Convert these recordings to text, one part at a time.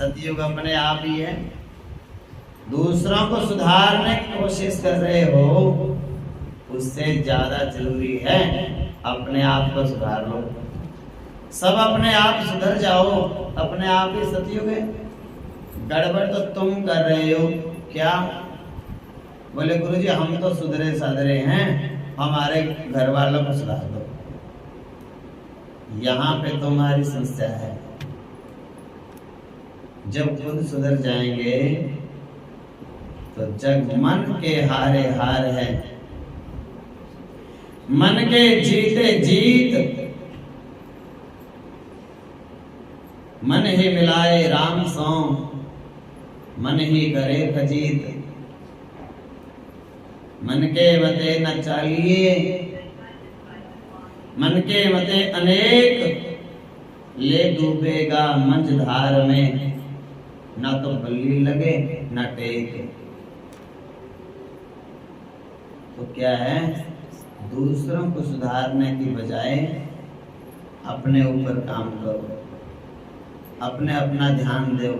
सतयुग अपने आप ही है। दूसरों को सुधारने की कोशिश कर रहे हो, उससे ज्यादा जरूरी है अपने आप को सुधार लो। सब अपने आप सुधर जाओ, अपने आप ही सतयुग है। गड़बड़ तो तुम कर रहे हो। क्या बोले गुरुजी हम तो सुधरे साधरे हैं, हमारे घर वालों को सुधार दो। यहाँ पे तुम्हारी समस्या है। जब खुद सुधर जाएंगे तो जग मन के हारे हार है, मन के जीते जीत। मन ही मिलाए राम सो, मन ही करे खजीत। मन के मते न चालिए, मन के मते अनेक। ले डूबेगा मंझधार में, ना तो बल्ली लगे ना टेक। तो क्या है, दूसरों को सुधारने की बजाय अपने ऊपर काम करो, अपने अपना ध्यान दो।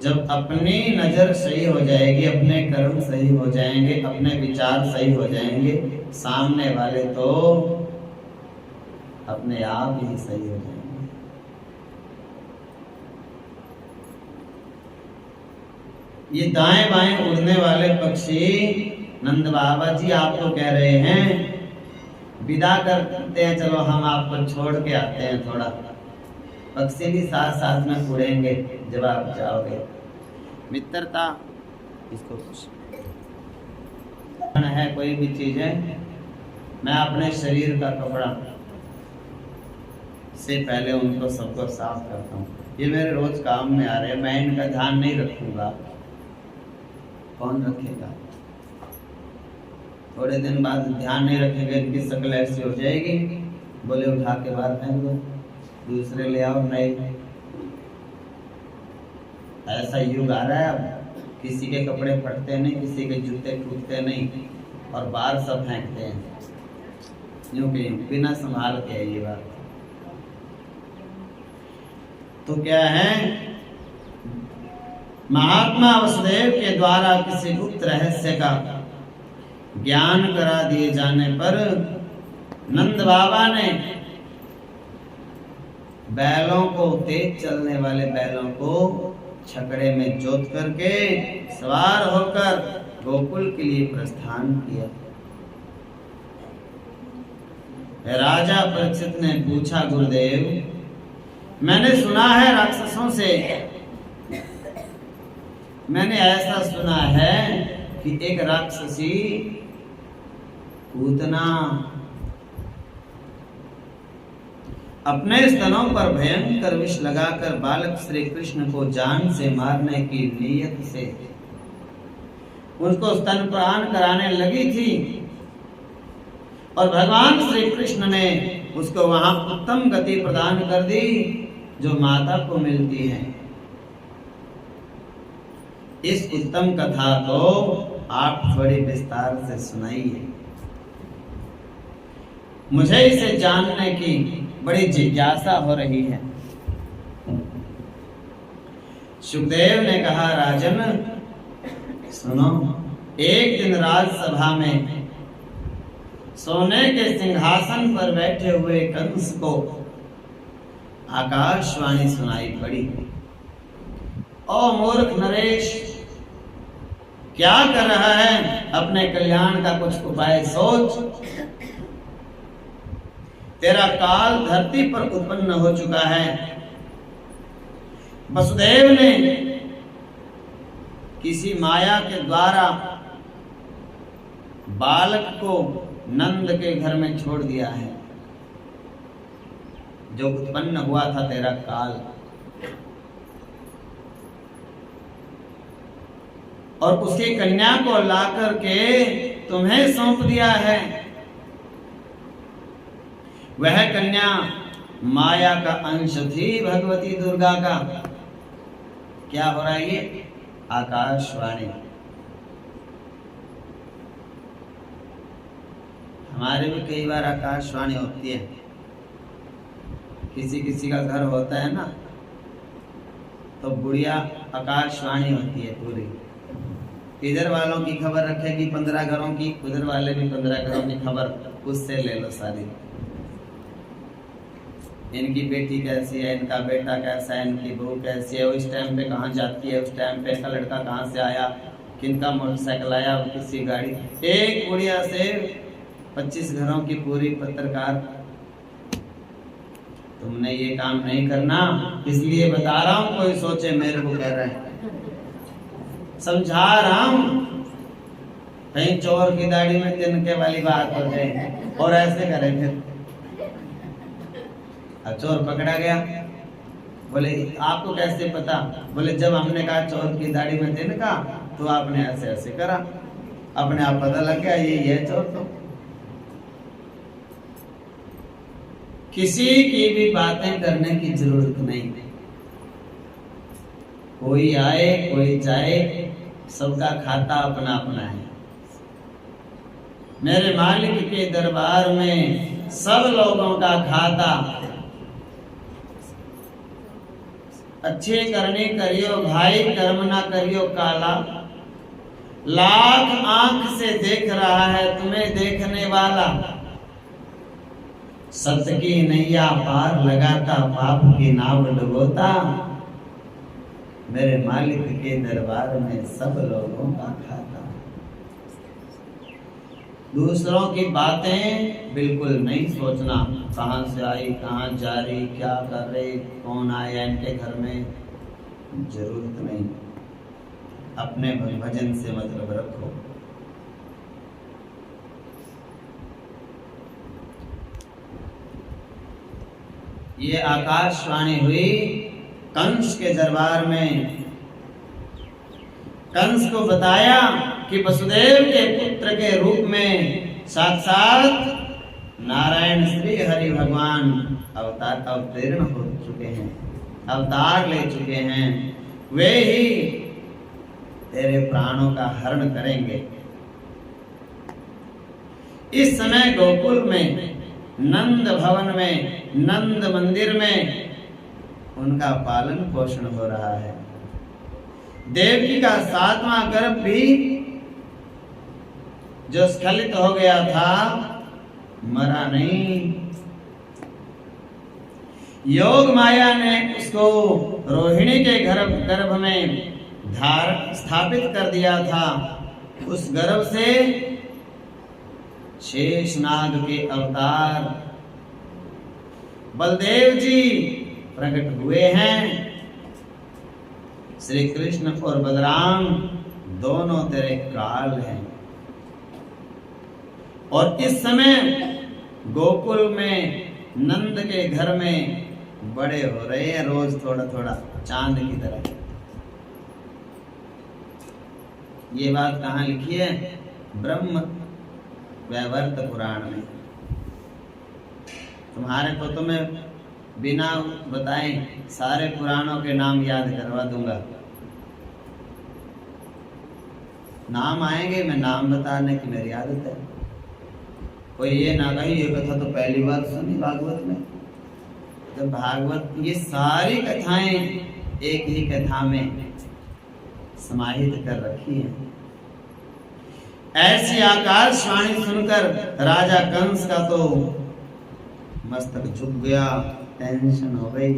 जब अपनी नजर सही हो जाएगी, अपने कर्म सही हो जाएंगे, अपने विचार सही हो जाएंगे, सामने वाले तो अपने आप ही सही हो जाएंगे। ये दाएं बाएं उड़ने वाले पक्षी नंद बाबा जी आपको कह रहे हैं विदा करते हैं, चलो हम आपको छोड़ के आते हैं थोड़ा। पक्षी भी साथ साथ में उड़ेंगे जब आप जाओगे। मित्रता इसको है, कोई भी चीज है। मैं अपने शरीर का कपड़ा से पहले उनको सबको साफ करता हूँ। ये मेरे रोज काम में आ रहे हैं, मैं इनका ध्यान नहीं रखूंगा, कौन रखेगा? थोड़े दिन बाद ध्यान नहीं रखेंगे, इनकी शक्ल ऐसी हो जाएगी, बोले उठा के बाहर फेंक दो, दूसरे ले आओ नए। ऐसा युग आ रहा है अब, किसी के कपड़े फटते नहीं, किसी के जूते टूटते नहीं, और बाहर सब फेंकते हैं यूं कि बिना संभाल के। ये बात तो क्या है, महात्मा वसुदेव के द्वारा किसी गुप्त रहस्य का ज्ञान करा दिए जाने पर नंद बाबा ने बैलों को, तेज चलने वाले बैलों को छकड़े में जोत करके सवार होकर गोकुल के लिए प्रस्थान किया। राजा परीक्षित ने पूछा, गुरुदेव मैंने सुना है राक्षसों से, मैंने ऐसा सुना है कि एक राक्षसी पूतना अपने स्तनों पर भयंकर विष लगाकर बालक श्री कृष्ण को जान से मारने की नीयत से उनको स्तनपान कराने लगी थी, और भगवान श्री कृष्ण ने उसको वहां उत्तम गति प्रदान कर दी जो माता को मिलती है। इस उत्तम कथा को आप थोड़ी विस्तार से सुनाइए, मुझे इसे जानने की बड़ी जिज्ञासा हो रही है। सुखदेव ने कहा, राजन सुनो, एक दिन राजसभा में सोने के सिंहासन पर बैठे हुए कंस को आकाशवाणी सुनाई पड़ी, ओ मूर्ख नरेश, क्या कर रहा है? अपने कल्याण का कुछ उपाय सोच। तेरा काल धरती पर उत्पन्न हो चुका है। वसुदेव ने किसी माया के द्वारा बालक को नंद के घर में छोड़ दिया है। जो उत्पन्न हुआ था तेरा काल, और उसकी कन्या को लाकर के तुम्हें सौंप दिया है। वह कन्या माया का अंश थी, भगवती दुर्गा का। क्या हो रहा है ये? आकाशवाणी। हमारे भी कई बार आकाशवाणी होती है, किसी किसी का घर होता है ना, तो बुढ़िया आकाशवाणी होती है पूरी। इधर वालों की खबर रखेगी 15 घरों की, उधर वाले भी 15 घरों की खबर उससे ले लो सारी। इनकी बेटी कैसी है, इनका बेटा कैसा है, इनकी बहू कैसी है, उस टाइम पे कहाँ जाती है, उस टाइम पे का लड़का कहाँ से आया, किनका मोटरसाइकिल आया, किसी गाड़ी। एक बुढ़िया से 25 घरों की पूरी पत्रकार। तुमने ये काम नहीं करना, इसलिए बता रहा हूं, कोई सोचे मेरे को कह रहे हैं, समझा रहा हूं, कहीं चोर की दाढ़ी में तिनके वाली बात हो जाए और ऐसे करे। फिर चोर पकड़ा गया, बोले आपको कैसे पता? बोले जब हमने कहा चोर की दाढ़ी में तिनका तो आपने ऐसे ऐसे करा, अपने आप पता लग गया ये चोर। तो किसी की भी बातें करने की जरूरत नहीं, कोई आए कोई जाए, सबका खाता अपना अपना है। मेरे मालिक के दरबार में सब लोगों का खाता। अच्छे करने करियो भाई, कर्म ना करियो काला। लाख आंख से देख रहा है तुम्हें देखने वाला। सत्य की नैया पार लगाता, पाप की नाव डुबोता। मेरे मालिक के दरबार में सब लोगों का खाता। दूसरों की बातें बिल्कुल नहीं सोचना, कहां से आई, कहां जा रही, क्या कर रहे, कौन आया इनके घर में, जरूरत नहीं। अपने भजन से मतलब रखो। ये आकाशवाणी हुई कंस के दरबार में। कंस को बताया कि वसुदेव के पुत्र के रूप में साक्षात नारायण श्री हरि भगवान अवतीर्ण हो चुके हैं, अवतार ले चुके हैं, वे ही तेरे प्राणों का हरण करेंगे। इस समय गोकुल में, नंद भवन में, नंद मंदिर में उनका पालन पोषण हो रहा है। देवकी का 7वां गर्भ भी जो स्खलित हो गया था, मरा नहीं। योग माया ने उसको रोहिणी के गर्भ में स्थापित कर दिया था। उस गर्भ से शेषनाग के अवतार बलदेव जी प्रकट हुए हैं। श्री कृष्ण और बलराम दोनों तेरे काल हैं। और इस समय गोकुल में नंद के घर में बड़े हो रहे हैं, रोज थोड़ा थोड़ा चांद की तरह। ये बात कहाँ लिखी है? ब्रह्म वैवर्त पुराण में। तुम्हारे को तो मैं बिना बताए सारे पुराणों के नाम याद करवा दूंगा। नाम आएंगे, मैं नाम बताने की मेरी आदत है। कोई ये ना कही ये कथा तो पहली बार सुनी भागवत में। जब भागवत ये सारी कथाएं एक ही कथा में समाहित कर रखी हैं। ऐसी आकाशवाणी सुनकर राजा कंस का तो मस्तक झुक गया, टेंशन हो गई।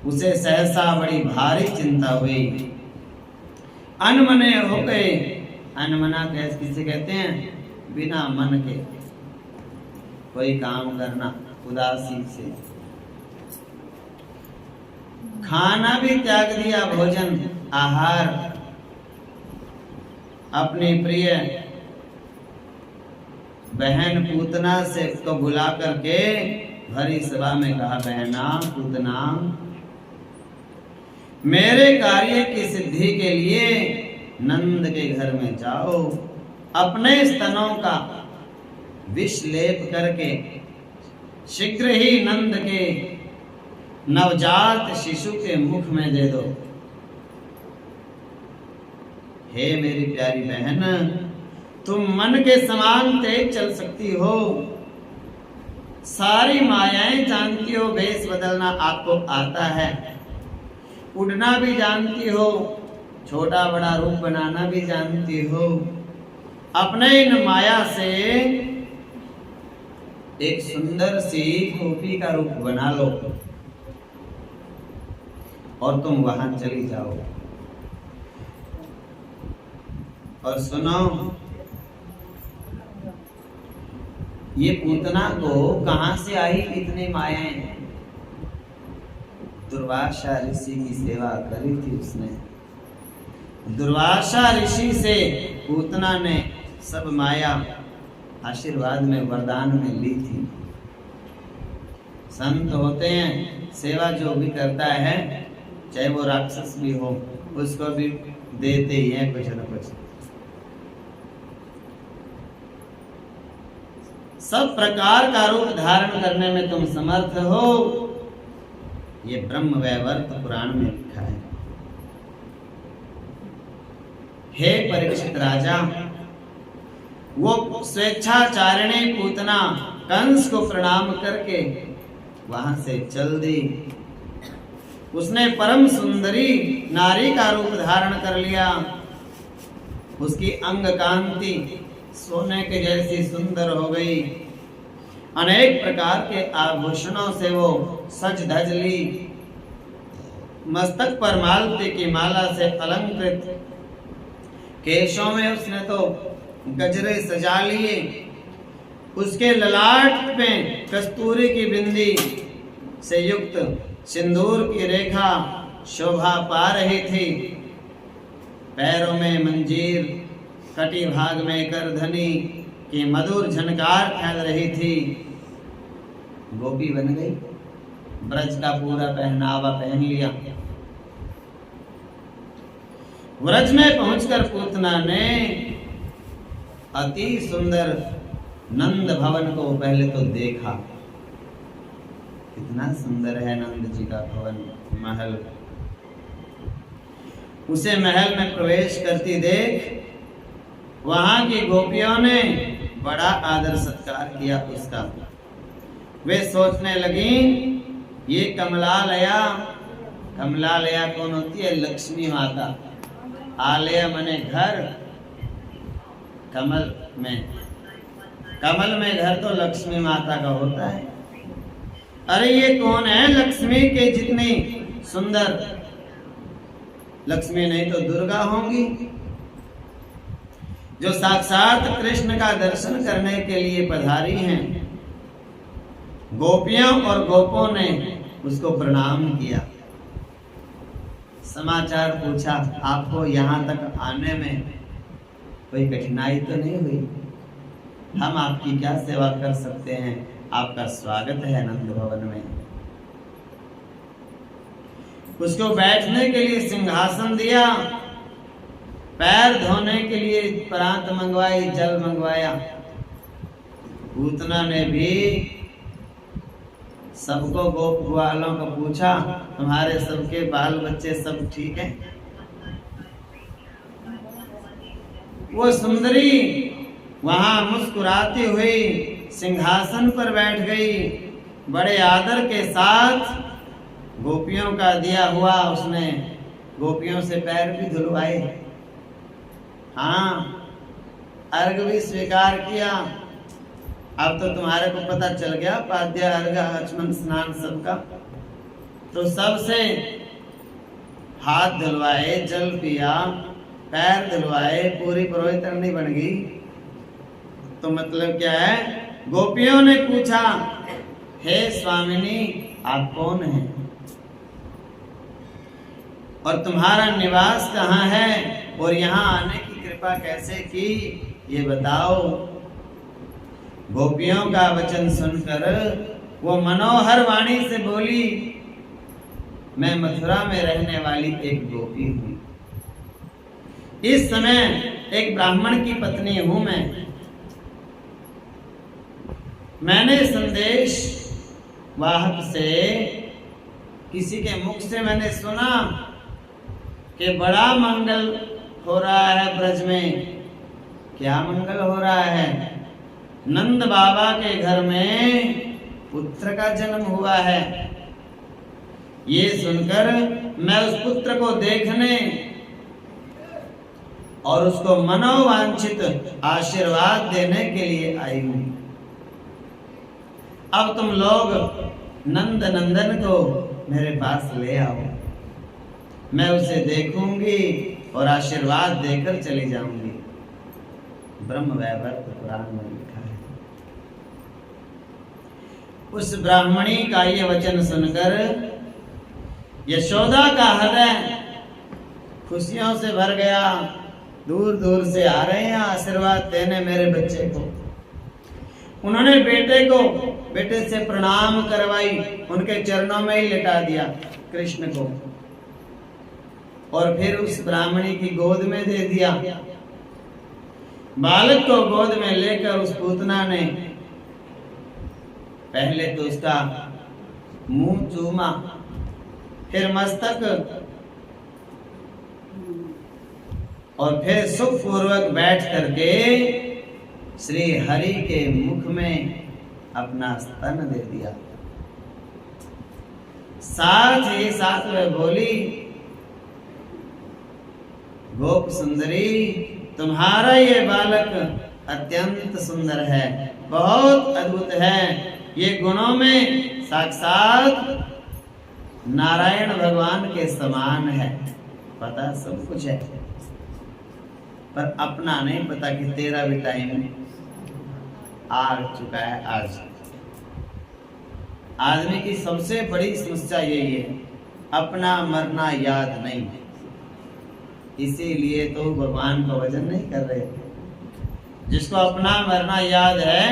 उसे सहसा बड़ी भारी चिंता हुई। अनमने हो गए। अनमना किसे कहते हैं? बिना मन के कोई काम करना, उदासी से। खाना भी त्याग दिया, भोजन आहार। अपनी प्रिय बहन पूतना से को बुला करके भरी सभा में कहा, बहना पूतना, मेरे कार्य की सिद्धि के लिए नंद के घर में जाओ। अपने स्तनों का विष लेप करके शीघ्र ही नंद के नवजात शिशु के मुख में दे दो। हे मेरी प्यारी बहन, तुम मन के समान तेज चल सकती हो, सारी मायाएं जानती हो, वेश बदलना आपको आता है, उड़ना भी जानती हो, छोटा बड़ा रूप बनाना भी जानती हो। अपने इन माया से एक सुंदर सी गोपी का रूप बना लो और तुम वहां चली जाओ। और सुनो, ये पूतना को कहां से आई इतनी मायाएं? दुर्वासा ऋषि की सेवा करी थी उसने। दुर्वासा ऋषि से पूतना ने सब माया आशीर्वाद में, वरदान में ली थी। संत होते हैं, सेवा जो भी करता है, चाहे वो राक्षस भी हो, उसको भी देते ही हैं कुछ न कुछ। सब प्रकार का रूप धारण करने में तुम समर्थ हो, ये ब्रह्म वैवर्त पुराण में लिखा है। हे परीक्षित राजा, वो स्वेच्छाचारिणी पूतना कंस को प्रणाम करके वहां से चल दी। उसने परम सुंदरी नारी का रूप धारण कर लिया। उसकी अंग कांति सोने के जैसी सुंदर हो गई। अनेक प्रकार के आभूषणों से वो सज धज ली। मस्तक पर मालती की माला से अलंकृत, केशों में उसने तो गजरे सजा लिए। उसके ललाट में कस्तूरी की बिंदी से युक्त सिंदूर की रेखा शोभा पा रही थी। पैरों में मंजीर, कटी भाग में करधनी की मधुर झनकार फैल रही थी। गोपी बन गई, ब्रज का पूरा पहनावा पहन लिया। व्रज में पहुंचकर पूतना ने अति सुंदर नंद भवन को पहले तो देखा। कितना सुंदर है नंद जी का भवन, महल। उसे महल में प्रवेश करती देख वहां की गोपियों ने बड़ा आदर सत्कार किया उसका। वे सोचने लगी, ये कमलालया, कमलालया कौन होती है? लक्ष्मी माता। आलया मने घर, कमल में घर तो लक्ष्मी माता का होता है। अरे ये कौन है लक्ष्मी के जितनी सुंदर? लक्ष्मी नहीं तो दुर्गा होंगी, जो साक्षात कृष्ण का दर्शन करने के लिए पधारी हैं। गोपियों और गोपों ने उसको प्रणाम किया। समाचार पूछा, आपको यहाँ तक आने में कोई कठिनाई तो नहीं हुई? हम आपकी क्या सेवा कर सकते हैं? आपका स्वागत है नंद भवन में। उसको बैठने के लिए सिंहासन दिया, पैर धोने के लिए प्रांत मंगवाई, जल मंगवाया। पूतना ने भी सबको गोप ग्वालों को पूछा, तुम्हारे सबके बाल बच्चे सब ठीक हैं? वो सुंदरी वहां मुस्कुराती हुई सिंहासन पर बैठ गई। बड़े आदर के साथ गोपियों का दिया हुआ उसने गोपियों से पैर भी धुलवाए। हाँ, अर्घ भी स्वीकार किया। अब तो तुम्हारे को पता चल गया पाद्य, अर्घ, आचमन, स्नान सबका। तो सबसे हाथ धुलवाए, जल पिया, पैर धुलवाए, पूरी पवित्रनी बन गई। तो मतलब क्या है? गोपियों ने पूछा, हे स्वामिनी, आप कौन हैं और तुम्हारा निवास कहाँ है और यहाँ आने की कृपा कैसे की, ये बताओ। गोपियों का वचन सुनकर वो मनोहर वाणी से बोली, मैं मथुरा में रहने वाली एक गोपी हूँ। इस समय एक ब्राह्मण की पत्नी हूँ मैंने संदेश वाहक से, किसी के मुख से मैंने सुना कि बड़ा मंगल हो रहा है ब्रज में। क्या मंगल हो रहा है? नंद बाबा के घर में पुत्र का जन्म हुआ है। ये सुनकर मैं उस पुत्र को देखने और उसको मनोवांछित आशीर्वाद देने के लिए आई हूं। अब तुम लोग नंद नंदन को मेरे पास ले आओ, मैं उसे देखूंगी और आशीर्वाद देकर चली जाऊंगी। ब्रह्म वैवर्त पुराण में लिखा है। उस ब्राह्मणी का ये वचन सुनकर यशोदा का हृदय खुशियों से भर गया। दूर दूर से आ रहे हैं आशीर्वाद देने मेरे बच्चे को। उन्होंने बेटे से प्रणाम करवाई, उनके चरणों में ही लिटा दिया कृष्ण को, और फिर उस ब्राह्मणी की गोद में दे दिया। बालक को गोद में लेकर उस पूतना ने पहले तो उसका मुंह चूमा, फिर मस्तक, और फिर सुखपूर्वक बैठ करके श्री हरि के मुख में अपना स्तन दे दिया। साथ ही साथ में बोली, गोप सुंदरी, तुम्हारा ये बालक अत्यंत सुंदर है, बहुत अद्भुत है। ये गुणों में साक्षात नारायण भगवान के समान है। पता सब कुछ है, पर अपना नहीं पता कि तेरा भी टाइम आ चुका है। आज आदमी की सबसे बड़ी समस्या यही है, अपना मरना याद नहीं। इसीलिए तो भगवान का भजन नहीं कर रहे। जिसको अपना मरना याद है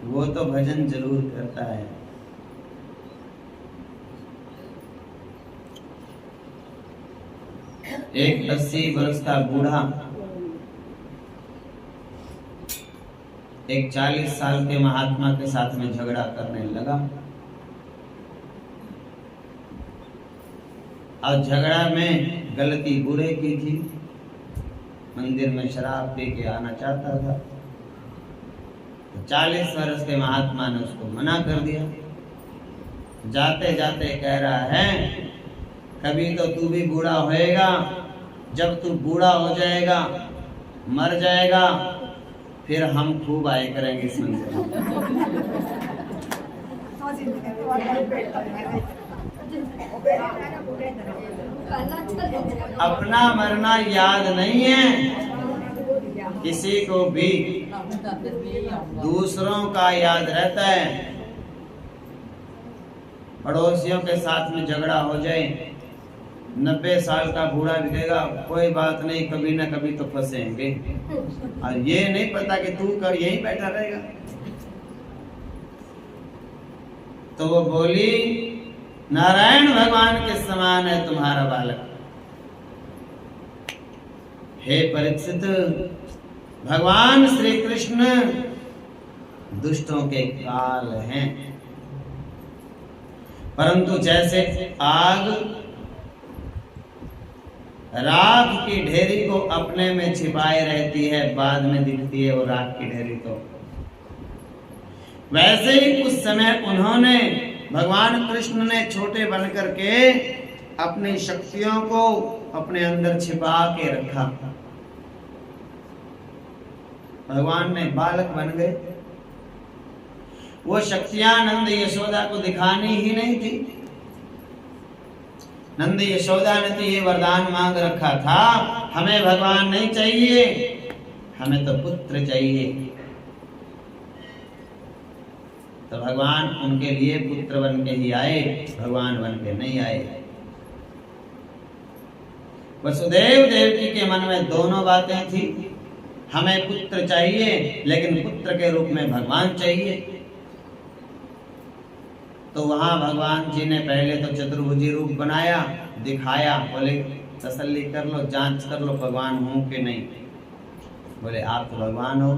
वो तो भजन जरूर करता है। एक 80 वर्ष का बूढ़ा एक 40 साल के महात्मा के साथ में झगड़ा करने लगा, और झगड़ा में गलती बूढ़े की थी। मंदिर में शराब पी के आना चाहता था, तो 40 वर्ष के महात्मा ने उसको मना कर दिया। जाते जाते कह रहा है, कभी तो तू भी बूढ़ा होएगा, जब तू बूढ़ा हो जाएगा, मर जाएगा, फिर हम खूब आए करेंगे इस मंदिर में। अपना मरना याद नहीं है किसी को भी, दूसरों का याद रहता है। पड़ोसियों के साथ में झगड़ा हो जाए, 90 साल का बूढ़ा भी कहेगा कोई बात नहीं, कभी ना कभी तो फंसेंगे, और ये नहीं पता कि तू कर यहीं बैठा रहेगा। तो वो बोली, नारायण भगवान के समान है तुम्हारा बालक। हे परीक्षित, भगवान श्री कृष्ण दुष्टों के काल हैं, परंतु जैसे आग राख की ढेरी को अपने में छिपाए रहती है, बाद में दिखती है वो राख की ढेरी, तो वैसे ही उस समय उन्होंने, भगवान कृष्ण ने छोटे बन करके अपनी शक्तियों को अपने अंदर छिपा के रखा। भगवान ने बालक बन गए। वो शक्तियां नंद यशोदा को दिखानी ही नहीं थी। नंद यशोदा ने तो ये वरदान मांग रखा था, हमें भगवान नहीं चाहिए, हमें तो पुत्र चाहिए। तो भगवान उनके लिए पुत्र बन के ही आए, भगवान बन के नहीं आए। वसुदेव देवकी के मन में दोनों बातें थी, हमें पुत्र चाहिए, लेकिन पुत्र के रूप में भगवान चाहिए। तो वहां भगवान जी ने पहले तो चतुर्भुजी रूप बनाया, दिखाया, बोले तसल्ली कर लो, जांच कर लो भगवान हूं कि नहीं। बोले आप तो भगवान हो।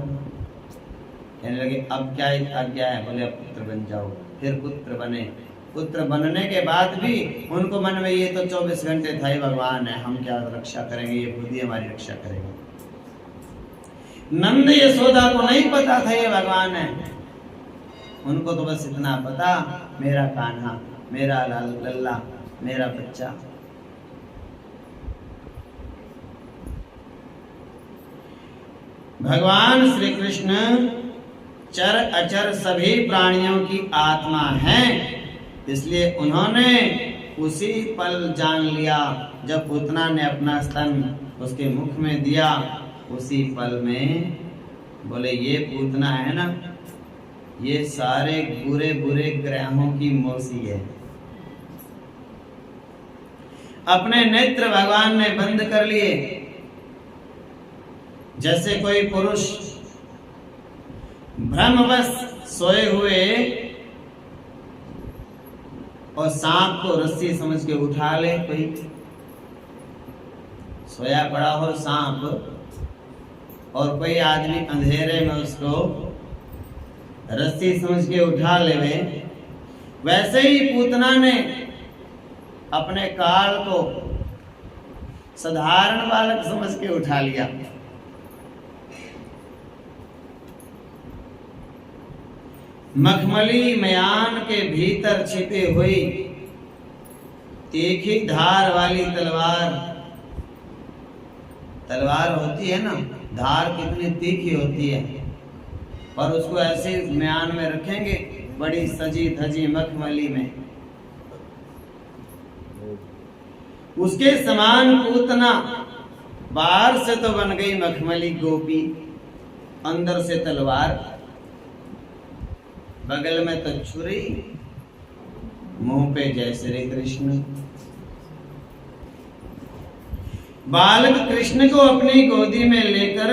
कहने लगे अब क्या आज्ञा है? बोले अब पुत्र बन जाओ। फिर पुत्र बने। पुत्र बनने के बाद भी उनको मन में ये तो 24 घंटे था, ही भगवान है, हम क्या रक्षा करेंगे, ये खुद ही हमारी रक्षा करेंगे। नंद यशोदा को नहीं पता था ये भगवान है। उनको तो बस इतना पता, मेरा कान्हा, मेरा लल्ला, मेरा बच्चा। भगवान श्री कृष्ण चर अचर सभी प्राणियों की आत्मा हैं, इसलिए उन्होंने उसी पल जान लिया जब पूतना ने अपना स्तन उसके मुख में दिया, उसी पल में बोले ये पूतना है ना, ये सारे बुरे बुरे ग्रहों की मौसी है। अपने नेत्र भगवान ने बंद कर लिए। जैसे कोई पुरुष भ्रमवश सोए हुए और सांप को रस्सी समझ के उठा ले, कोई सोया पड़ा हो सांप और कोई आदमी अंधेरे में उसको रस्सी समझ के उठा ले, वैसे ही पूतना ने अपने काल को साधारण बालक समझ के उठा लिया। मखमली मयान के भीतर छिपी हुई तीखी धार वाली तलवार होती है ना, धार कितनी तीखी होती है, और उसको ऐसे म्यान में रखेंगे बड़ी सजी धजी मखमली में, उसके समान पूतना बाहर से तो बन गई मखमली गोपी, अंदर से तलवार, बगल में तो छुरी, मुंह पे जय श्री कृष्ण। बालक कृष्ण को अपनी गोदी में लेकर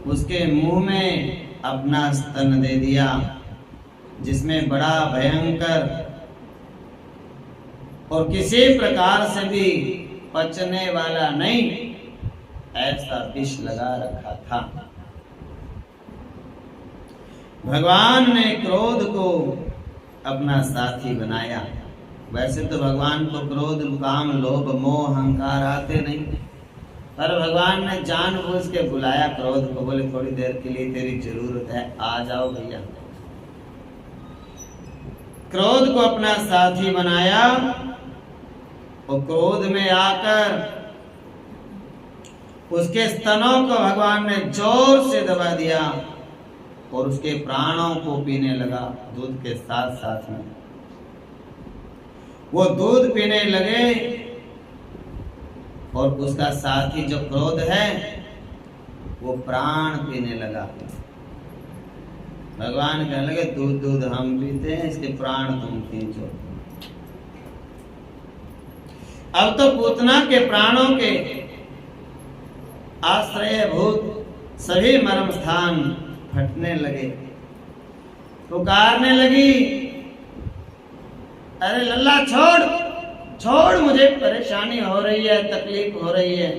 उसके मुंह में अपना स्तन दे दिया, जिसमें बड़ा भयंकर और किसी प्रकार से भी पचने वाला नहीं ऐसा विष लगा रखा था। भगवान ने क्रोध को अपना साथी बनाया। वैसे तो भगवान को क्रोध, काम, लोभ, मोह, अहंकार आते नहीं, पर भगवान ने जानबूझ के बुलाया क्रोध को, बोले थोड़ी देर के लिए तेरी जरूरत है, आ जाओ भैया। क्रोध को अपना साथी बनाया और क्रोध में आकर उसके स्तनों को भगवान ने जोर से दबा दिया और उसके प्राणों को पीने लगा दूध के साथ साथ में। वो दूध पीने लगे और उसका साथी जो क्रोध है वो प्राण पीने लगा। भगवान कहने लगे दूध दूध हम पीते हैं, इसके प्राण तुम खींचो। अब तो पूतना के प्राणों के आश्रयभूत सभी मर्म स्थान फटने लगे, पुकारने लगी, अरे लल्ला छोड़ छोड़, मुझे परेशानी हो रही है, तकलीफ हो रही है,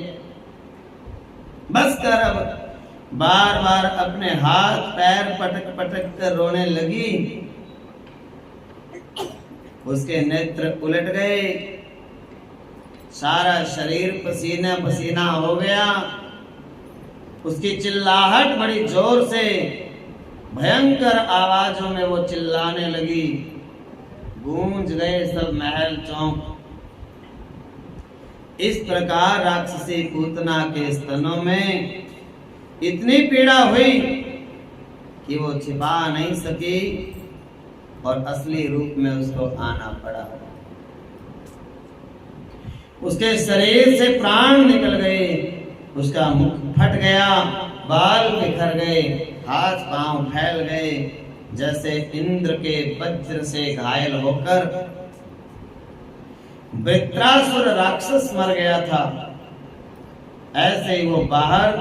बस कर। अब बार बार अपने हाथ पैर पटक पटक कर रोने लगी। उसके नेत्र उलट गए, सारा शरीर पसीना पसीना हो गया। उसकी चिल्लाहट बड़ी जोर से भयंकर आवाजों में वो चिल्लाने लगी, गूंज गए सब महल चौक। इस प्रकार राक्षसी पूतना के स्तनों में इतनी पीड़ा हुई कि वो छिपा नहीं सकी और असली रूप में उसको आना पड़ा। उसके शरीर से प्राण निकल गए, उसका मुख फट गया, बाल बिखर गए, हाथ पांव फैल गए, जैसे इंद्र के वज्र से घायल होकर वृत्रासुर राक्षस मर गया था, ऐसे ही वो बाहर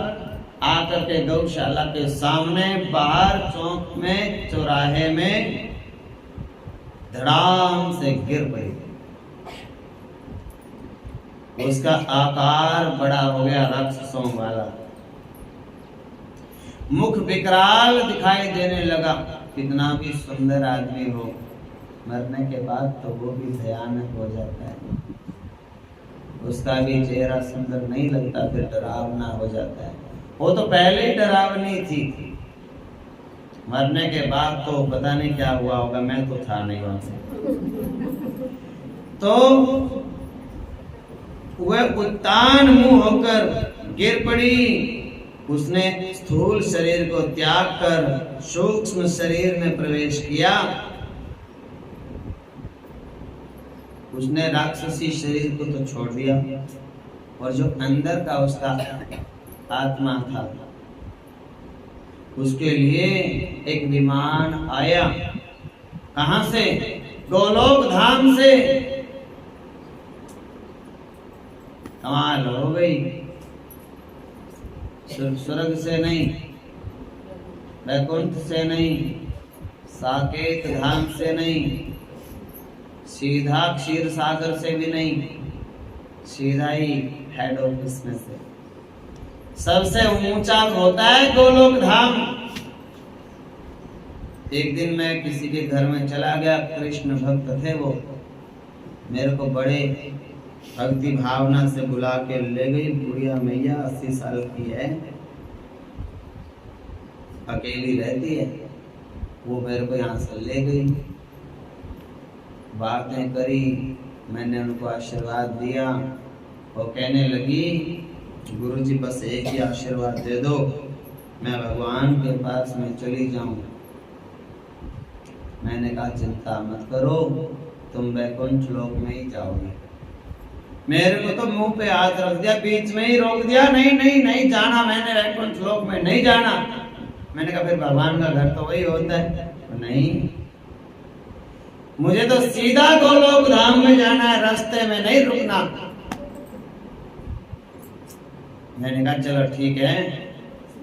आकर के गौशाला के सामने बाहर चौक में चौराहे में धड़ाम से गिर पड़ी। उसका आकार बड़ा हो गया राक्षसों वाला, मुख विकराल दिखाई देने लगा। कितना भी सुंदर आदमी हो, मरने के बाद तो वो भी भयानक हो जाता है, उसका भी चेहरा सुंदर नहीं लगता, फिर डरावना हो जाता है। वो तो पहले ही डरावनी थी, मरने के बाद तो पता नहीं क्या हुआ होगा, मैं तो था नहीं वहां से। तो वह उत्तान मुंह होकर गिर पड़ी। उसने स्थूल शरीर को त्याग कर सूक्ष्म शरीर में प्रवेश किया। उसने राक्षसी शरीर को तो छोड़ दिया, और जो अंदर का उसका आत्मा था उसके लिए एक विमान आया। कहां से? गोलोक धाम से। कमाल हो गई। स्वर्ग से नहीं, वैकुंठ से नहीं, साकेत धाम से नहीं, सीधा क्षीर सागर से भी नहीं, सीधा ही हेड ऑफिस में से। सबसे ऊंचा होता है गोलोक धाम। एक दिन मैं किसी के घर में चला गया, कृष्ण भक्त थे वो, मेरे को बड़े भक्ति भावना से बुला के ले गई। बुढ़िया मैया 80 साल की है, अकेली रहती है। वो मेरे को यहाँ से ले गई, बातें करी, मैंने उनको आशीर्वाद दिया। वो कहने लगी, गुरुजी बस एक ही आशीर्वाद दे दो, मैं भगवान के पास में चली जाऊं। मैंने कहा चिंता मत करो, तुम वैकुंठ लोक में ही जाओगे। मेरे को तो मुंह पे हाथ रख दिया, बीच में ही रोक दिया, नहीं नहीं नहीं जाना, मैंने वैकुंठ लोक में नहीं जाना। मैंने कहा फिर भगवान का घर तो वही होता है। नहीं, मुझे तो सीधा गोलोक धाम में जाना है, रास्ते में नहीं रुकना। मैंने कहा चलो ठीक है,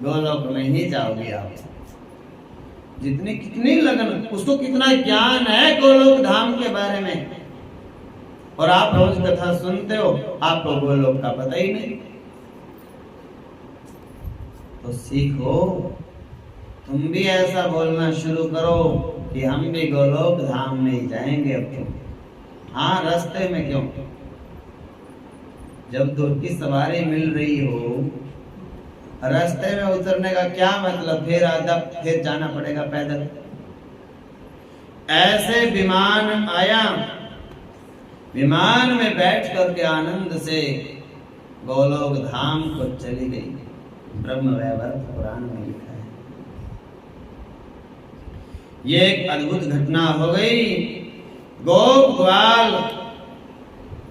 गोलोक में ही जाओगे आप। जितनी कितनी लगन, उसको कितना ज्ञान है गोलोक धाम के बारे में, और आप रोज कथा सुनते हो, आपको गोलोक का पता ही नहीं। तो सीखो, तुम भी ऐसा बोलना शुरू करो कि हम भी गोलोक धाम में ही जाएंगे। अब क्यों? हाँ, रास्ते में क्यों? जब दूर की सवारी मिल रही हो, रास्ते में उतरने का क्या मतलब? फिर आधा फिर जाना पड़ेगा पैदल। ऐसे विमान आया, विमान में बैठ करके आनंद से गोलोक धाम को चली गई। ब्रह्म वैवर्त पुराण में लिखा है। ये एक अद्भुत घटना हो गई। गोप ग्वाल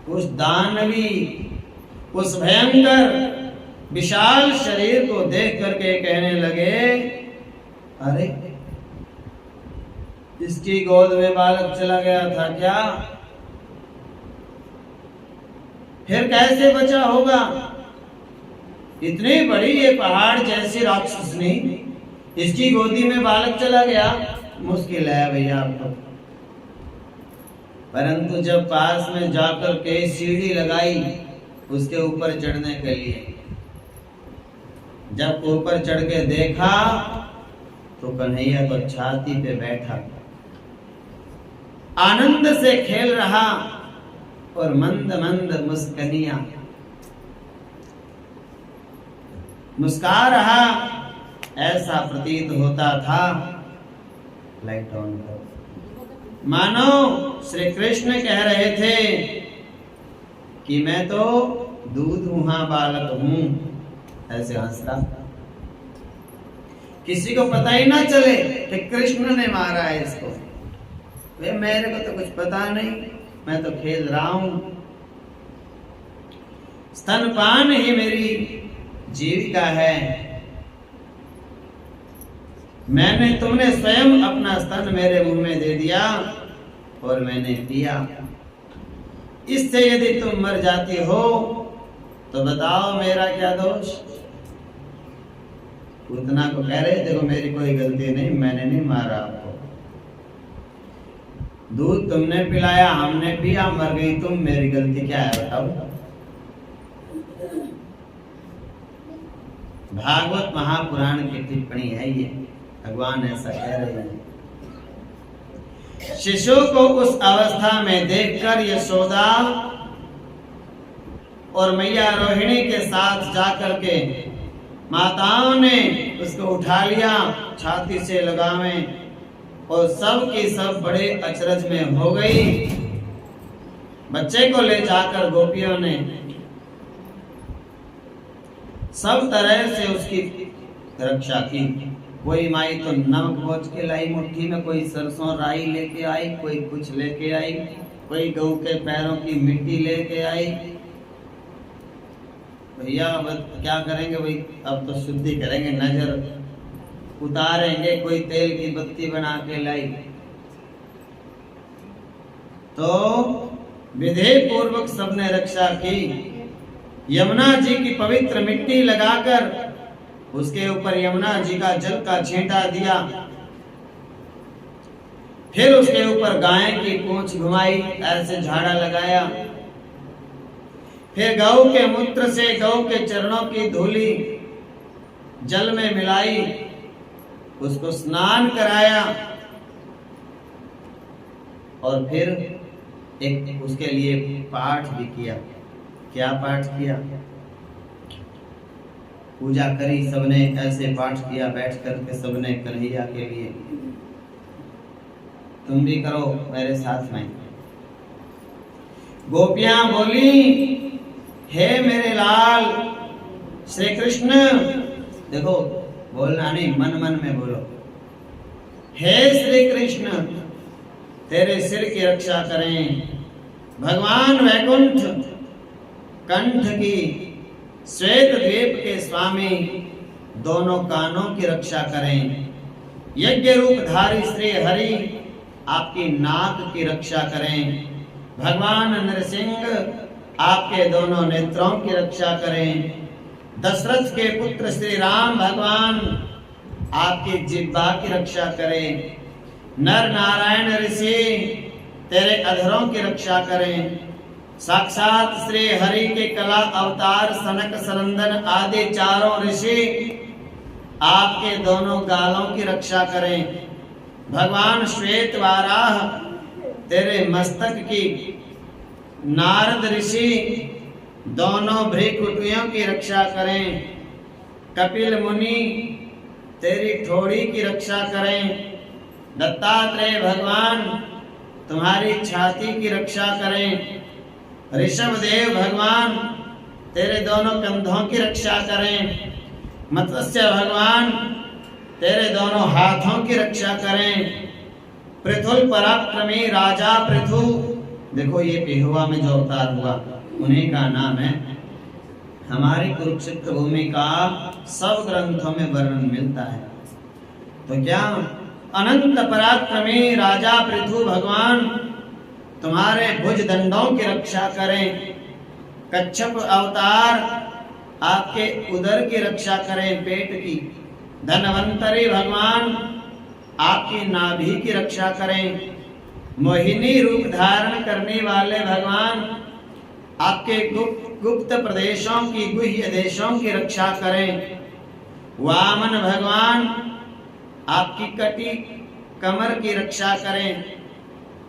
उस दानवी, उस भयंकर विशाल शरीर को देख करके कहने लगे, अरे इसकी गोद में बालक चला गया था क्या? फिर कैसे बचा होगा? इतनी बड़ी ये पहाड़ जैसी राक्षसनी, इसकी गोदी में बालक चला गया, मुश्किल है भैया आपको। परंतु जब पास में जाकर के सीढ़ी लगाई उसके ऊपर चढ़ने के लिए, जब ऊपर चढ़ के देखा तो कन्हैया तो छाती पे बैठा, आनंद से खेल रहा और मंद मंद मुस्कनिया मुस्का रहा, ऐसा प्रतीत होता था। लाइट ऑन करो। मानो श्री कृष्ण कह रहे थे कि मैं तो दूध मुहा बालक हूं। ऐसे हंस रहा, किसी को पता ही ना चले कि कृष्ण ने मारा है इसको। वे मेरे को तो कुछ पता नहीं, मैं तो खेल रहा हूं। स्तनपान ही मेरी जीविका है। तुमने स्वयं अपना स्तन मेरे मुंह में दे दिया और मैंने पिया। इससे यदि तुम मर जाती हो तो बताओ मेरा क्या दोष? उतना को कह रहे, देखो मेरी कोई गलती नहीं, मैंने नहीं मारा आपको। दूध तुमने पिलाया, हमने पिया, मर गई तुम, मेरी गलती क्या है बताओ? भागवत महापुराण की टिप्पणी है ये, भगवान ऐसा कह रहे हैं। शिशु को उस अवस्था में देखकर यशोदा और मैया रोहिणी के साथ जाकर के माताओं ने उसको उठा लिया, छाती से लगावे, और सब की सब बड़े अचरज में हो गई। बच्चे को ले जाकर गोपियों ने सब तरह से उसकी रक्षा की। कोई माई तो नमक बोझ के लाई मुट्ठी में, कोई सरसों राई लेके आई, कोई कुछ लेके आई, कोई गऊ के पैरों की मिट्टी लेके आई। भैया अब क्या करेंगे भाई, अब तो शुद्धि करेंगे, नजर उतारेंगे, कोई तेल की बत्ती बना के लाई। तो विधि पूर्वक सबने रक्षा की। यमुना जी की पवित्र मिट्टी लगाकर उसके ऊपर यमुना जी का जल का छींटा दिया। फिर उसके ऊपर गाय की पूंछ घुमाई, ऐसे झाड़ा लगाया। फिर गौ के मूत्र से गौ के चरणों की धूली जल में मिलाई, उसको स्नान कराया। और फिर एक उसके लिए पाठ भी किया। क्या पाठ किया? पूजा करी सबने, ऐसे पाठ किया बैठ करके सबने कन्हैया के लिए। तुम भी करो मेरे साथ में। गोपियां बोली, हे मेरे लाल श्री कृष्ण, देखो बोलना नहीं, मन मन में बोलो, हे श्री कृष्ण तेरे सिर की रक्षा करें। भगवान वैकुंठ कंठ की श्वेत द्वीप के स्वामी दोनों कानों की रक्षा करें। यज्ञ रूपधारी श्री हरि आपकी नाक की रक्षा करें। भगवान नरसिंह आपके दोनों नेत्रों की रक्षा करें। दशरथ के पुत्र श्री राम भगवान आपकी जिह्वा की रक्षा करें। नर नारायण ऋषि तेरे अधरों की रक्षा करें। साक्षात श्री हरि के कला अवतार सनक सनंदन आदि चारों ऋषि आपके दोनों गालों की रक्षा करें। भगवान श्वेत वाराह तेरे मस्तक की, नारद ऋषि दोनों भ्रिकुटियों की रक्षा करें। कपिल मुनि तेरी ठोड़ी की रक्षा करें। दत्तात्रेय भगवान तुम्हारी छाती की रक्षा करें। ऋषभ देव भगवान तेरे दोनों कंधों की रक्षा करें। मत्स्य भगवान तेरे दोनों हाथों की रक्षा करें। पृथुल पराक्रमी राजा पृथु, देखो ये पिहुआ में जो अवतार हुआ उन्हीं का नाम है। हमारी कुरुक्षेत्र भूमि का सब ग्रंथों में वर्णन मिलता है। तो क्या अनंत पराक्रमी राजा पृथु भगवान तुम्हारे भुज दंडों की रक्षा करें। कच्छप अवतार आपके उदर की रक्षा करें, पेट की। धनवंतरी भगवान आपकी नाभि की रक्षा करें। मोहिनी रूप धारण करने वाले भगवान आपके गुप्त प्रदेशों की, गुह्य देशों की रक्षा करें। वामन भगवान आपकी कटी कमर की रक्षा करें।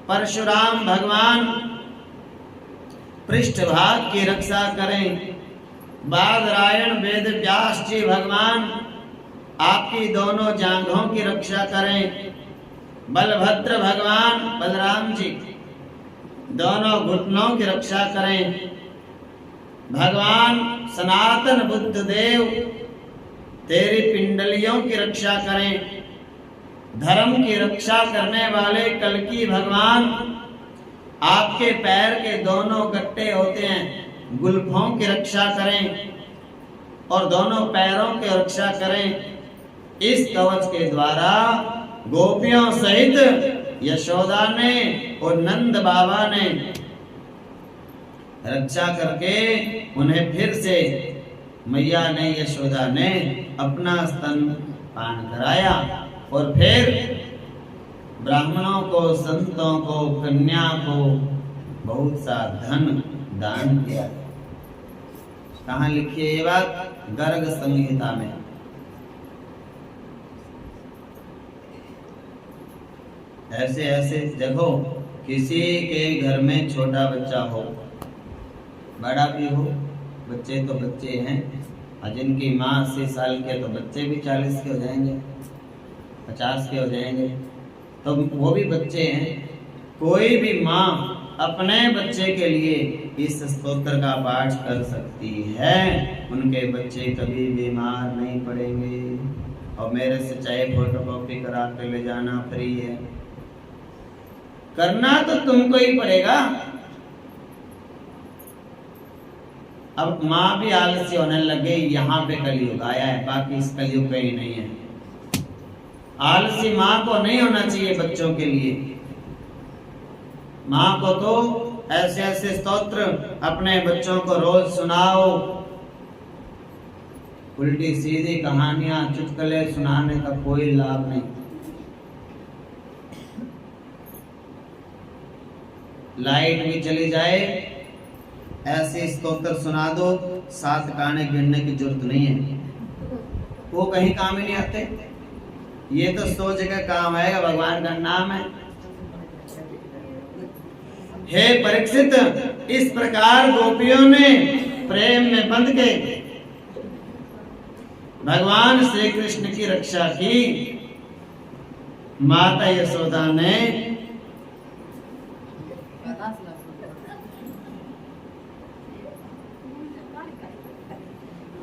परशुराम भगवान पृष्ठभाग की रक्षा करें। बादरायण वेद व्यास जी भगवान आपकी दोनों जांघों की रक्षा करें। बलभद्र भगवान बलराम जी दोनों घुटनों की रक्षा करें। भगवान सनातन बुद्ध देव तेरी पिंडलियों की रक्षा करें। धर्म की रक्षा करने वाले कल्कि भगवान आपके पैर के दोनों गट्टे होते हैं, गुल्फों की रक्षा करें और दोनों पैरों की रक्षा करें। इस कवच के द्वारा गोपियों सहित यशोदा ने और नंद बाबा ने रक्षा करके उन्हें फिर से मैया ने, यशोदा ने अपना स्तन पान कराया और फिर ब्राह्मणों को, संतों को, कन्या को बहुत सा धन दान किया। कहाँ लिखी है ये बात? गर्ग संहिता में। ऐसे ऐसे देखो, किसी के घर में छोटा बच्चा हो, बड़ा भी हो, बच्चे तो बच्चे हैं, और जिनकी माँ 80 साल के, तो बच्चे भी 40 के हो जाएंगे, 50 के हो जाएंगे, तो वो भी बच्चे हैं। कोई भी माँ अपने बच्चे के लिए इस स्तोत्र का पाठ कर सकती है, उनके बच्चे कभी बीमार नहीं पड़ेंगे। और मेरे से चाहे फोटोकॉपी करा कर ले जाना, फ्री है। करना तो तुमको ही पड़ेगा। अब माँ भी आलसी होने लगे, यहाँ पे कलयुग आया है, बाकी इस कलयुग कहीं नहीं है। आलसी माँ को नहीं होना चाहिए बच्चों के लिए। माँ को तो ऐसे ऐसे स्तोत्र अपने बच्चों को रोज सुनाओ। उल्टी सीधी कहानियां, चुटकुले सुनाने का कोई लाभ नहीं। लाइट भी चली जाए, ऐसे स्तोत्र सुना दो, 7 गाने गिनने की जरूरत नहीं है, वो कहीं काम ही नहीं आते। ये तो 100 जगह काम आएगा, भगवान का नाम है। हे परीक्षित, इस प्रकार गोपियों ने प्रेम में बंध के भगवान श्री कृष्ण की रक्षा की। माता यशोदा ने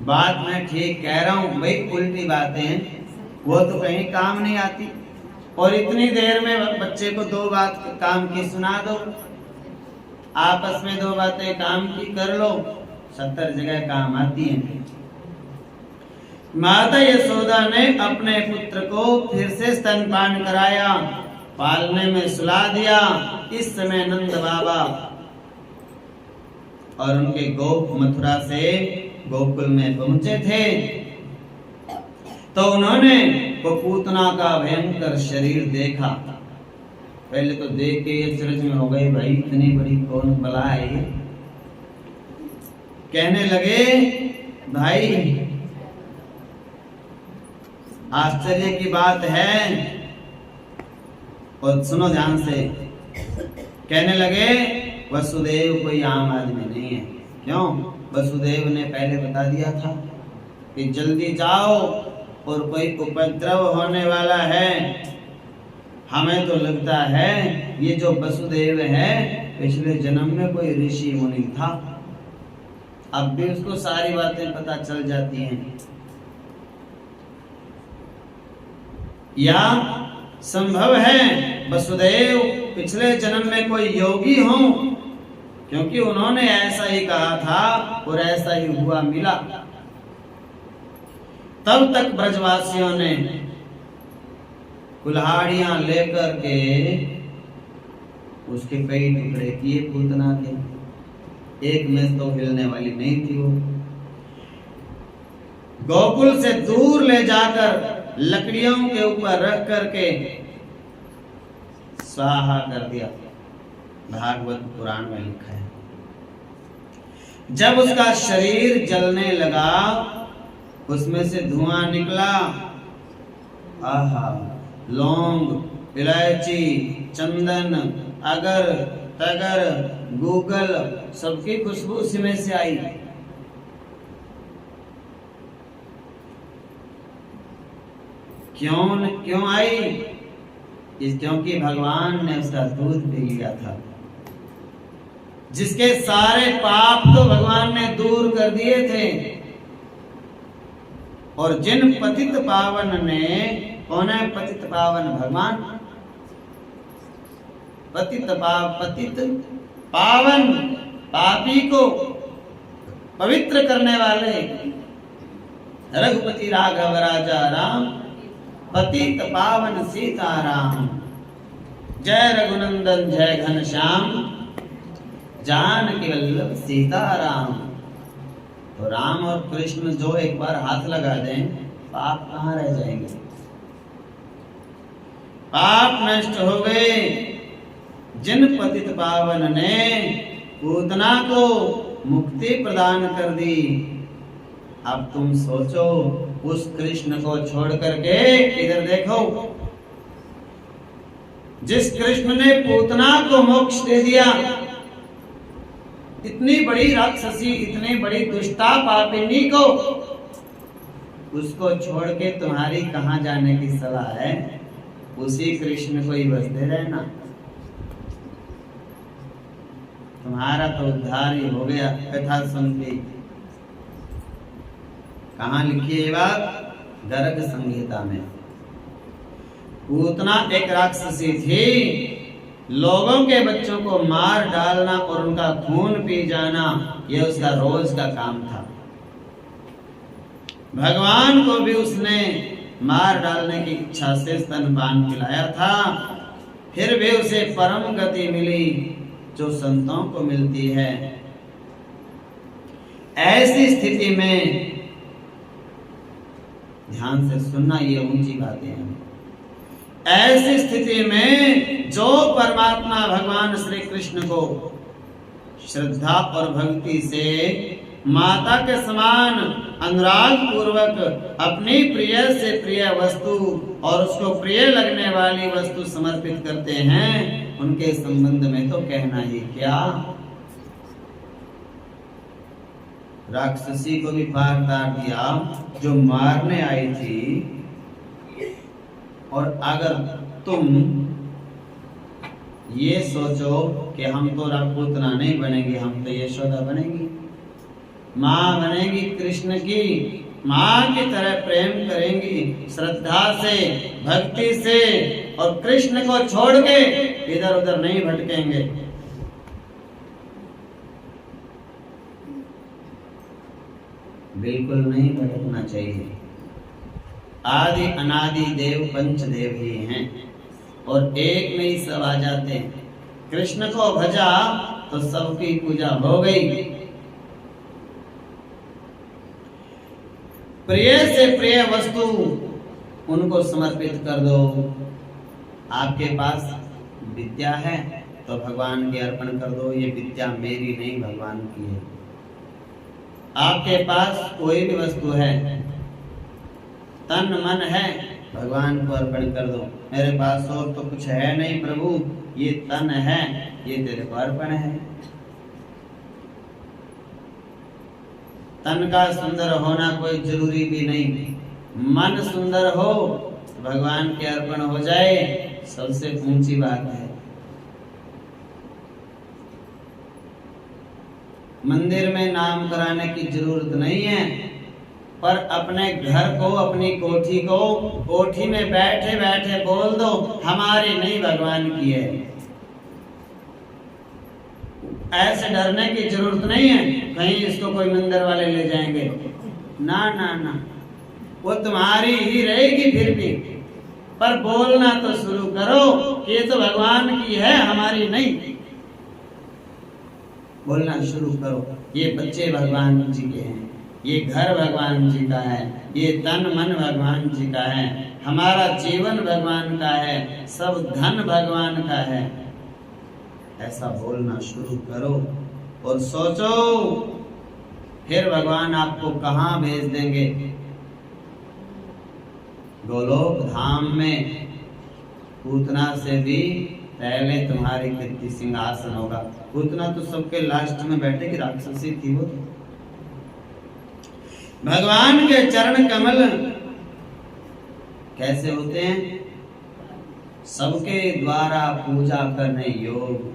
बात मैं ठीक कह रहा हूं भाई, उल्टी बातें वो तो कहीं काम नहीं आती। और इतनी देर में बच्चे को 2 बात काम की सुना दो, आपस में 2 बातें काम की कर लो, 70 जगह काम आती हैं। माता यशोदा ने अपने पुत्र को फिर से स्तनपान कराया, पालने में सुला दिया। इस समय नंद बाबा और उनके गोप मथुरा से गोकुल में पहुंचे थे, तो उन्होंने वो पूतना का भयंकर शरीर देखा। पहले तो देख के अचरज में हो गए, भाई इतनी बड़ी कौन बला है ये। कहने लगे, भाई आश्चर्य की बात है, और सुनो ध्यान से। कहने लगे, वसुदेव कोई आम आदमी नहीं है। क्यों? वसुदेव ने पहले बता दिया था कि जल्दी जाओ और कोई उपद्रव होने वाला है। हमें तो लगता है ये जो वसुदेव है पिछले जन्म में कोई ऋषि मुनि था। अब भी उसको सारी बातें पता चल जाती हैं। या संभव है वसुदेव पिछले जन्म में कोई योगी हो, क्योंकि उन्होंने ऐसा ही कहा था और ऐसा ही हुआ मिला। तब तक ब्रजवासियों ने कुल्हाड़ियां लेकर के उसके कई टुकड़े किए पूतना के। एक में तो हिलने वाली नहीं थी वो। गोकुल से दूर ले जाकर लकड़ियों के ऊपर रख करके स्वाहा कर दिया। भागवत पुराण में लिखा है। जब उसका शरीर जलने लगा, उसमें से धुआं निकला। आहा, लौंग, इलायची, चंदन, अगर तगर, गूगल, सबकी खुशबू उसी में से आई। क्यों आई? क्योंकि भगवान ने उसका दूध पी लिया था। जिसके सारे पाप तो भगवान ने दूर कर दिए थे। और जिन पतित पावन ने, कौन है पतित पावन? भगवान। पतित पावन, पापी को पवित्र करने वाले रघुपति राघव राजा राम, पतित पावन सीताराम। जय रघुनंदन जय घनश्याम, जानकी वल्लभ सीताराम। तो राम और कृष्ण जो एक बार हाथ लगा दें, पाप कहाँ रह जाएंगे? पाप नष्ट हो गए। जिन पतित पावन ने पूतना को मुक्ति प्रदान कर दी। अब तुम सोचो, उस कृष्ण को छोड़ करके इधर देखो, जिस कृष्ण ने पूतना को मोक्ष दे दिया, इतनी बड़ी राक्षसी, इतनी बड़ी दुष्टा पापिनी को उसको छोड़ के तुम्हारी कहाँ जाने की सलाह है? उसी कृष्ण को ही बसते रहना, तुम्हारा तो उद्धार ही हो गया। कथा सुन के कहाँ लिखी है बात? गर्ग संहिता में। पूतना एक राक्षसी थी, लोगों के बच्चों को मार डालना और उनका खून पी जाना, यह उसका रोज का काम था। भगवान को भी उसने मार डालने की इच्छा से स्तनपान पिलाया था, फिर भी उसे परम गति मिली जो संतों को मिलती है। ऐसी स्थिति में ध्यान से सुनना, ये ऊंची बातें हैं। ऐसी स्थिति में जो परमात्मा भगवान श्री कृष्ण को श्रद्धा और भक्ति से माता के समान अनुराग पूर्वक अपनी प्रिय से प्रिय वस्तु और उसको प्रिय लगने वाली वस्तु समर्पित करते हैं, उनके संबंध में तो कहना ही क्या। राक्षसी को भी पार तार दिया जो मारने आई थी। और अगर तुम ये सोचो कि हम तो राजपूतना नहीं बनेंगे, हम तो यशोदा बनेंगी, माँ बनेगी कृष्ण की, माँ की तरह प्रेम करेंगी श्रद्धा से भक्ति से, और कृष्ण को छोड़ के इधर उधर नहीं भटकेंगे। बिल्कुल नहीं भटकना चाहिए। आदि अनादि देव पंचदेव ही हैं और एक में ही सब आ जाते हैं। कृष्ण को भजा तो सबकी पूजा हो गई। प्रिय से प्रिय वस्तु उनको समर्पित कर दो। आपके पास विद्या है तो भगवान के अर्पण कर दो, ये विद्या मेरी नहीं भगवान की है। आपके पास कोई भी वस्तु है, तन मन है, भगवान को अर्पण कर दो। मेरे पास और तो कुछ है नहीं प्रभु, ये तन है, ये तेरे को अर्पण है। तन का सुंदर होना कोई जरूरी भी नहीं, मन सुंदर हो भगवान के अर्पण हो जाए, सबसे ऊंची बात है। मंदिर में नाम कराने की जरूरत नहीं है, पर अपने घर को, अपनी कोठी को, कोठी में बैठे बैठे बोल दो हमारी नहीं भगवान की है। ऐसे डरने की जरूरत नहीं है कहीं इसको कोई मंदिर वाले ले जाएंगे, ना ना ना, वो तुम्हारी ही रहेगी फिर भी, पर बोलना तो शुरू करो कि ये तो भगवान की है हमारी नहीं। बोलना शुरू करो, ये बच्चे भगवान जी के हैं, ये घर भगवान जी का है, ये तन मन भगवान जी का है, हमारा जीवन भगवान का है, सब धन भगवान का है। ऐसा बोलना शुरू करो और सोचो फिर भगवान आपको कहाँ भेज देंगे। गोलोक धाम में पूतना से भी पहले तुम्हारी कीर्ति सिंहासन होगा। पूतना तो सबके लास्ट में बैठे की राक्षसी थी वो। भगवान के चरण कमल कैसे होते हैं? सबके द्वारा पूजा करने योग्य,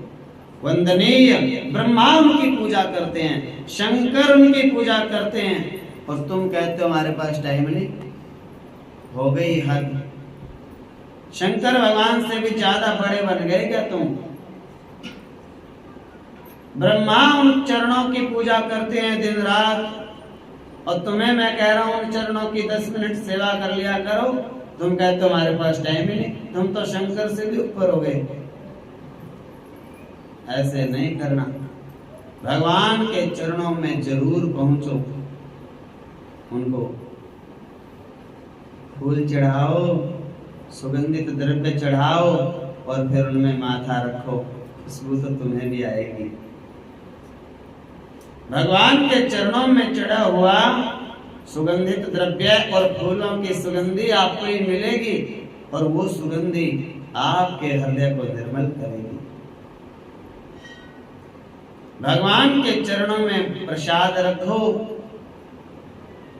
वंदनीय। ब्रह्मा उनकी पूजा करते हैं, शंकर उनकी पूजा करते हैं, और तुम कहते हो हमारे पास टाइम नहीं। हो गई हद। शंकर भगवान से भी ज्यादा बड़े बन गए क्या तुम? ब्रह्मा उन चरणों की पूजा करते हैं दिन रात, और तुम्हें मैं कह रहा हूं उन चरणों की 10 मिनट सेवा कर लिया करो। तुम कहते हो हमारे पास टाइम ही नहीं। तुम तो शंकर से भी ऊपर हो गए। ऐसे नहीं करना। भगवान के चरणों में जरूर पहुंचो, उनको फूल चढ़ाओ, सुगंधित द्रव्य चढ़ाओ, और फिर उनमें माथा रखो, खुशबू तो तुम्हें भी आएगी। भगवान के चरणों में चढ़ा हुआ सुगंधित द्रव्य और फूलों की सुगंधी आपको ही मिलेगी, और वो सुगंधी आपके हृदय को निर्मल करेगी। भगवान के चरणों में प्रसाद रखो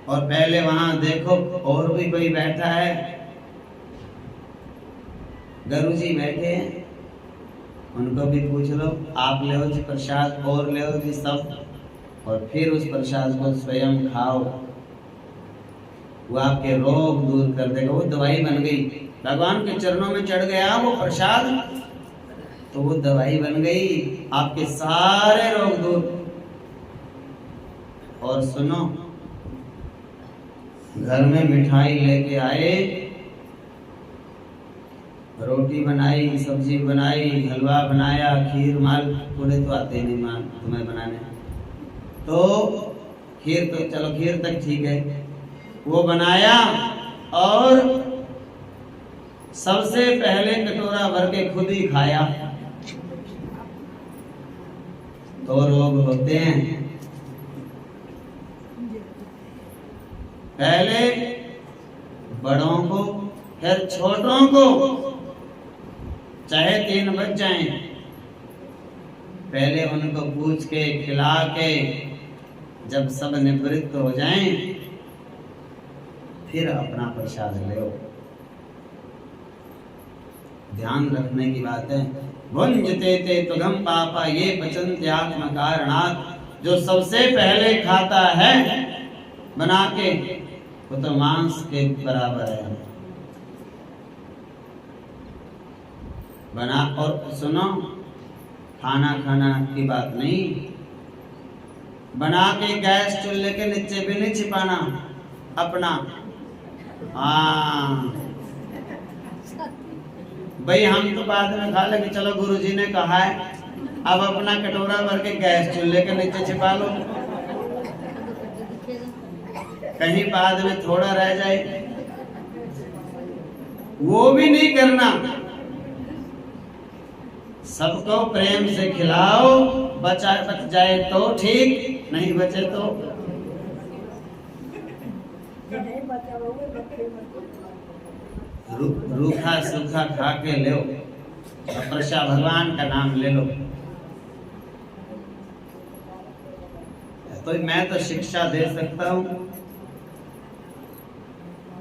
और पहले वहां देखो और भी कोई बैठा है, गुरु जी बैठे हैं, उनको भी पूछ लो, आप ले जी प्रसाद और ले जी सब, और फिर उस प्रसाद को स्वयं खाओ, वो आपके रोग दूर कर देगा। वो दवाई बन गई, भगवान के चरणों में चढ़ गया वो प्रसाद, तो वो दवाई बन गई, आपके सारे रोग दूर। और सुनो, घर में मिठाई लेके आए, रोटी बनाई, सब्जी बनाई, हलवा बनाया, खीर, माल पूरे तो आते नहीं मान तुम्हें बनाने, तो खीर तो चलो खीर तक ठीक है, वो बनाया और सबसे पहले कटोरा भर के खुद ही खाया, तो रोग होते हैं। पहले बड़ों को फिर छोटों को, चाहे 3 बज जाएं, पहले उनको पूछ के खिला के जब सब निवृत्त हो जाएं, फिर अपना प्रसाद लो। ध्यान रखने की बात है। भुंजते ते तुगम पापा ये पचन्ते आत्म कारणात्, जो सबसे पहले खाता है बना के, वो तो मांस के बराबर है। बना, और सुनो, खाना खाना की बात नहीं, बना के गैस चूल्हे के नीचे भी नहीं छिपाना अपना। हाँ भाई, हम तो बाद में खा लेंगे, चलो गुरुजी ने कहा है, अब अपना कटोरा भर के गैस चूल्हे के नीचे छिपा लो, कहीं बाद में थोड़ा रह जाए, वो भी नहीं करना। सबको प्रेम से खिलाओ, बच जाए तो ठीक, नहीं बचे तो रूखा सूखा खा के लो, प्रसाद भगवान का नाम ले लो। तो मैं तो शिक्षा दे सकता हूँ,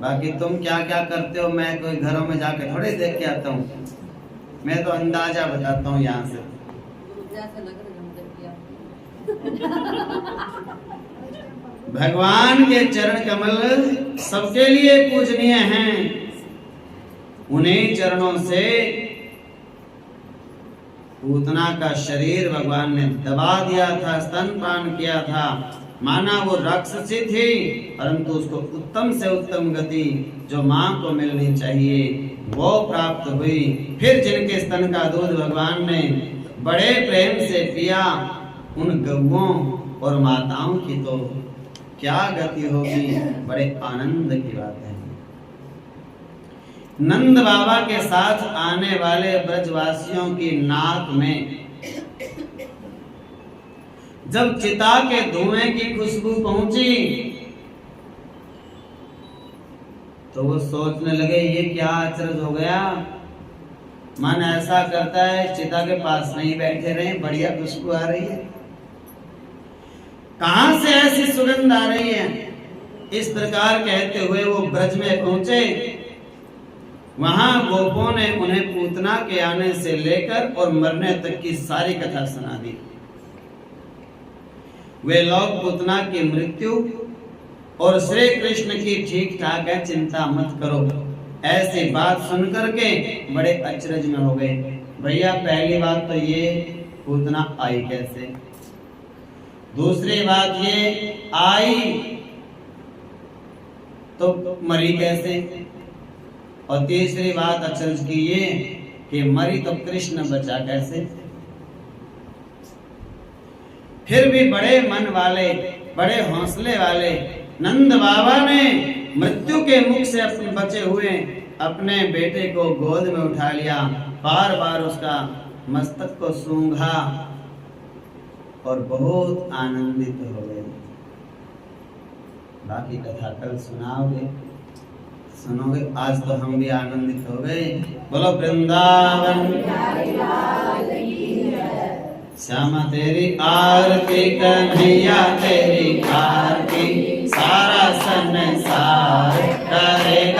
बाकी तुम क्या क्या करते हो मैं कोई घरों में जाके थोड़े देख के आता हूँ, मैं तो अंदाजा बताता हूँ यहाँ से। भगवान के चरण कमल सबके लिए पूजनीय हैं, उन्हीं चरणों से पूतना का शरीर भगवान ने दबा दिया था, स्तनपान किया था, माना वो राक्षसी थी, परंतु उसको उत्तम से उत्तम गति जो मां को मिलनी चाहिए वो प्राप्त हुई। फिर जिनके स्तन का दूध भगवान ने बड़े प्रेम से पिया, उन गौओं और माताओं की तो क्या गति होगी, बड़े आनंद की बात है। नंद बाबा के साथ आने वाले ब्रजवासियों की नाक में जब चिता के धुएं की खुशबू पहुंची, तो वो सोचने लगे ये क्या आचरज हो गया, मन ऐसा करता है चिता के पास नहीं बैठे रहे, बढ़िया खुशबू आ रही है, कहां से ऐसी सुगंध आ रही है। इस प्रकार कहते हुए वो ब्रज में पहुंचे। वहां गोपों ने उन्हें पूतना के आने से लेकर और मरने तक की सारी कथा सुना दी। वे लोग पूतना की मृत्यु और श्री कृष्ण की ठीक ठाक है, चिंता मत करो, ऐसी बात सुनकर के बड़े अचरज में हो गए। भैया पहली बात तो ये पूतना आई कैसे, दूसरी बात ये आई तो मरी कैसे, और तीसरी बात अचरज की ये कि मरी तो कृष्ण बचा कैसे। फिर भी बड़े मन वाले, बड़े हौसले वाले नंद बाबा ने मृत्यु के मुख से अपने बचे हुए अपने बेटे को गोद में उठा लिया, बार बार उसका मस्तक को सूंघा और बहुत आनंदित हो गए। बाकी कथा कल सुनाओगे, सुनोगे, आज तो हम भी आनंदित हो गए। बोलो वृंदावन श्यामा तेरी आरती, कन्हैया तेरी आरती, सारा संसार करेगा